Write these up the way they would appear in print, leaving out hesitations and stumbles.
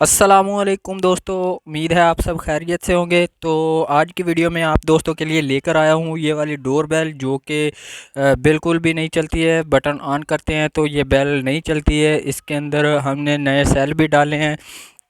अस्सलामुअलैकुम दोस्तों, उम्मीद है आप सब खैरियत से होंगे। तो आज की वीडियो में आप दोस्तों के लिए लेकर आया हूँ ये वाली डोर बेल जो कि बिल्कुल भी नहीं चलती है। बटन ऑन करते हैं तो ये बेल नहीं चलती है। इसके अंदर हमने नए सेल भी डाले हैं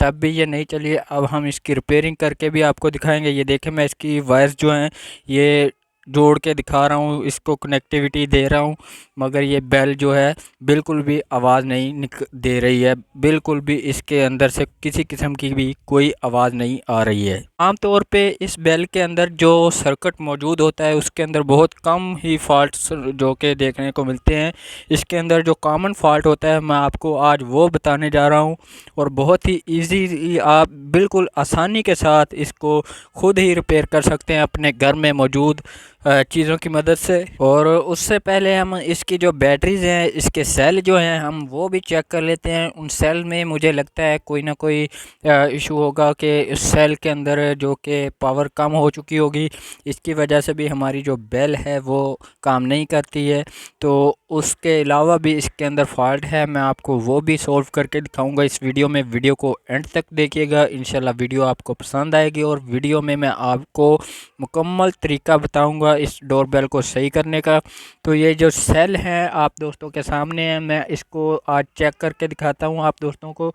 तब भी ये नहीं चली है। अब हम इसकी रिपेयरिंग करके भी आपको दिखाएंगे। ये देखें, मैं इसकी वायर्स जो हैं ये जोड़ के दिखा रहा हूँ, इसको कनेक्टिविटी दे रहा हूँ, मगर ये बेल जो है बिल्कुल भी आवाज़ नहीं दे रही है। बिल्कुल भी इसके अंदर से किसी किस्म की भी कोई आवाज़ नहीं आ रही है। आमतौर पे इस बेल के अंदर जो सर्किट मौजूद होता है उसके अंदर बहुत कम ही फॉल्ट्स जो कि देखने को मिलते हैं। इसके अंदर जो कॉमन फॉल्ट होता है मैं आपको आज वो बताने जा रहा हूँ, और बहुत ही ईजी आप बिल्कुल आसानी के साथ इसको खुद ही रिपेयर कर सकते हैं अपने घर में मौजूद चीज़ों की मदद से। और उससे पहले हम इसकी जो बैटरीज़ हैं, इसके सेल जो हैं, हम वो भी चेक कर लेते हैं। उन सेल में मुझे लगता है कोई ना कोई इशू होगा कि इस सेल के अंदर जो कि पावर कम हो चुकी होगी, इसकी वजह से भी हमारी जो बेल है वो काम नहीं करती है। तो उसके अलावा भी इसके अंदर फॉल्ट है, मैं आपको वो भी सॉल्व करके दिखाऊंगा इस वीडियो में। वीडियो को एंड तक देखिएगा, इंशाल्लाह वीडियो आपको पसंद आएगी। और वीडियो में मैं आपको मुकम्मल तरीका बताऊंगा इस डोरबेल को सही करने का। तो ये जो सेल हैं आप दोस्तों के सामने हैं, मैं इसको आज चेक करके दिखाता हूँ आप दोस्तों को।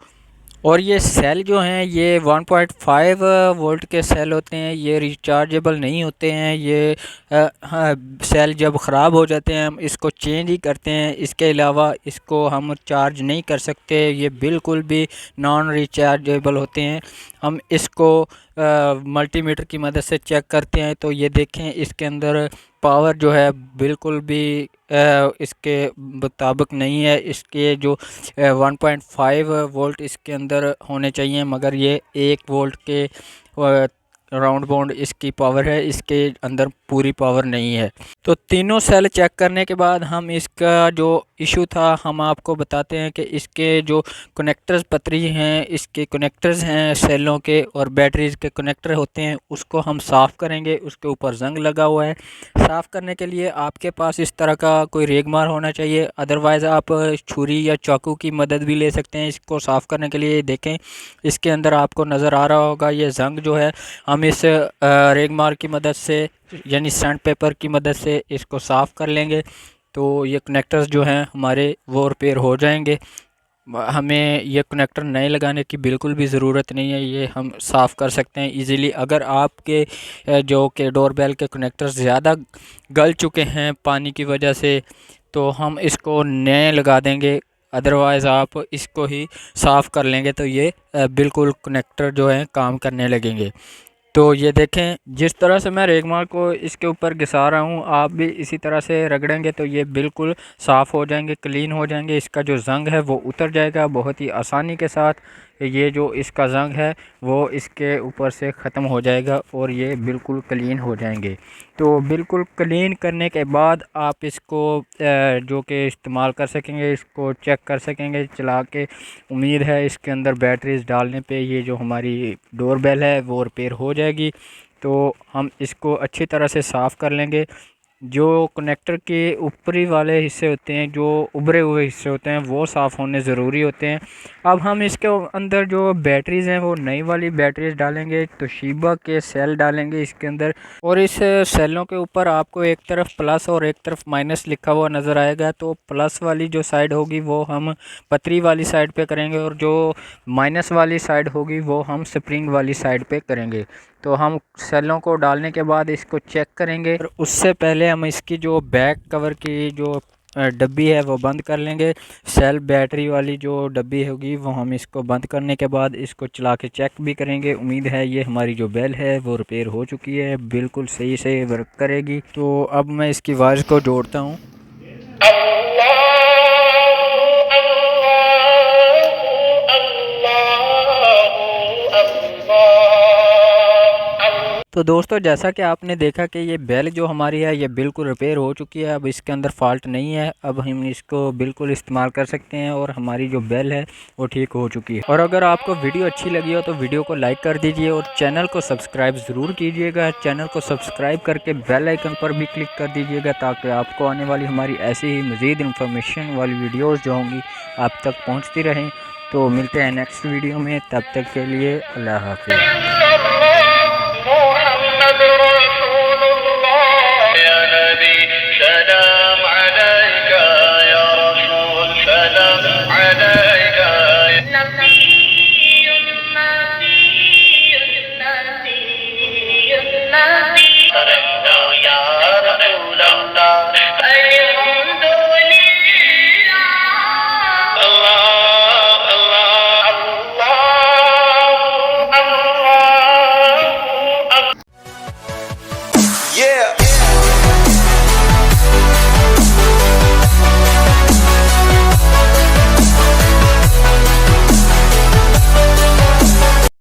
और ये सेल जो हैं ये 1.5 वोल्ट के सेल होते हैं, ये रिचार्जेबल नहीं होते हैं। ये हाँ, सेल जब ख़राब हो जाते हैं हम इसको चेंज ही करते हैं। इसके अलावा इसको हम चार्ज नहीं कर सकते, ये बिल्कुल भी नॉन रिचार्जेबल होते हैं। हम इसको मल्टीमीटर की मदद से चेक करते हैं तो ये देखें इसके अंदर पावर जो है बिल्कुल भी इसके मुताबिक नहीं है। इसके जो 1.5 वोल्ट इसके अंदर होने चाहिए, मगर ये 1 वोल्ट के राउंड बाउंड इसकी पावर है, इसके अंदर पूरी पावर नहीं है। तो तीनों सेल चेक करने के बाद हम इसका जो इशू था हम आपको बताते हैं कि इसके जो कनेक्टर्स पतरी हैं, इसके कनेक्टर्स हैं सेलों के और बैटरीज के कनेक्टर होते हैं, उसको हम साफ़ करेंगे। उसके ऊपर जंग लगा हुआ है। साफ़ करने के लिए आपके पास इस तरह का कोई रेगमार होना चाहिए, अदरवाइज़ आप छुरी या चाकू की मदद भी ले सकते हैं इसको साफ़ करने के लिए। देखें इसके अंदर आपको नज़र आ रहा होगा ये जंग जो है, हम इस रेगमार की मदद से यानी सैंड पेपर की मदद से इसको साफ़ कर लेंगे तो ये कनेक्टर्स जो हैं हमारे वो रिपेयर हो जाएंगे। हमें ये कनेक्टर नए लगाने की बिल्कुल भी ज़रूरत नहीं है, ये हम साफ़ कर सकते हैं इजीली। अगर आपके जो कि डोरबेल के कनेक्टर्स ज़्यादा गल चुके हैं पानी की वजह से तो हम इसको नए लगा देंगे, अदरवाइज़ आप इसको ही साफ़ कर लेंगे तो ये बिल्कुल कनेक्टर जो है काम करने लगेंगे। तो ये देखें जिस तरह से मैं रेगमार को इसके ऊपर घिसा रहा हूँ, आप भी इसी तरह से रगड़ेंगे तो ये बिल्कुल साफ़ हो जाएंगे, क्लीन हो जाएंगे। इसका जो ज़ंग है वो उतर जाएगा बहुत ही आसानी के साथ। ये जो इसका ज़ंग है वो इसके ऊपर से ख़त्म हो जाएगा और ये बिल्कुल क्लीन हो जाएंगे। तो बिल्कुल क्लीन करने के बाद आप इसको जो कि इस्तेमाल कर सकेंगे, इसको चेक कर सकेंगे चला के। उम्मीद है इसके अंदर बैटरीज डालने पे ये जो हमारी डोरबेल है वो रिपेयर हो जाएगी। तो हम इसको अच्छी तरह से साफ़ कर लेंगे। जो कनेक्टर के ऊपरी वाले हिस्से होते हैं, जो उभरे हुए हिस्से होते हैं, वो साफ़ होने ज़रूरी होते हैं। अब हम इसके अंदर जो बैटरीज़ हैं वो नई वाली बैटरीज डालेंगे, तो शीबा के सेल डालेंगे इसके अंदर। और इस सेलों के ऊपर आपको एक तरफ प्लस और एक तरफ माइनस लिखा हुआ नज़र आएगा। तो प्लस वाली जो साइड होगी वो हम पतरी वाली साइड पे करेंगे और जो माइनस वाली साइड होगी वो हम स्प्रिंग वाली साइड पे करेंगे। तो हम सेलों को डालने के बाद इसको चेक करेंगे, और उससे पहले हम इसकी जो बैक कवर की जो डब्बी है वो बंद कर लेंगे। सेल बैटरी वाली जो डब्बी होगी वो हम इसको बंद करने के बाद इसको चला के चेक भी करेंगे। उम्मीद है ये हमारी जो बेल है वो रिपेयर हो चुकी है, बिल्कुल सही से वर्क करेगी। तो अब मैं इसकी वायर्स को जोड़ता हूँ। तो दोस्तों जैसा कि आपने देखा कि ये बेल जो हमारी है ये बिल्कुल रिपेयर हो चुकी है। अब इसके अंदर फॉल्ट नहीं है, अब हम इसको बिल्कुल इस्तेमाल कर सकते हैं और हमारी जो बेल है वो ठीक हो चुकी है। और अगर आपको वीडियो अच्छी लगी हो तो वीडियो को लाइक कर दीजिए और चैनल को सब्सक्राइब ज़रूर कीजिएगा। चैनल को सब्सक्राइब करके बेल आइकन पर भी क्लिक कर दीजिएगा ताकि आपको आने वाली हमारी ऐसी ही मज़ीद इन्फॉर्मेशन वाली वीडियोज़ जो होंगी आप तक पहुँचती रहें। तो मिलते हैं नेक्स्ट वीडियो में, तब तक के लिए अल्लाह हाफिज़।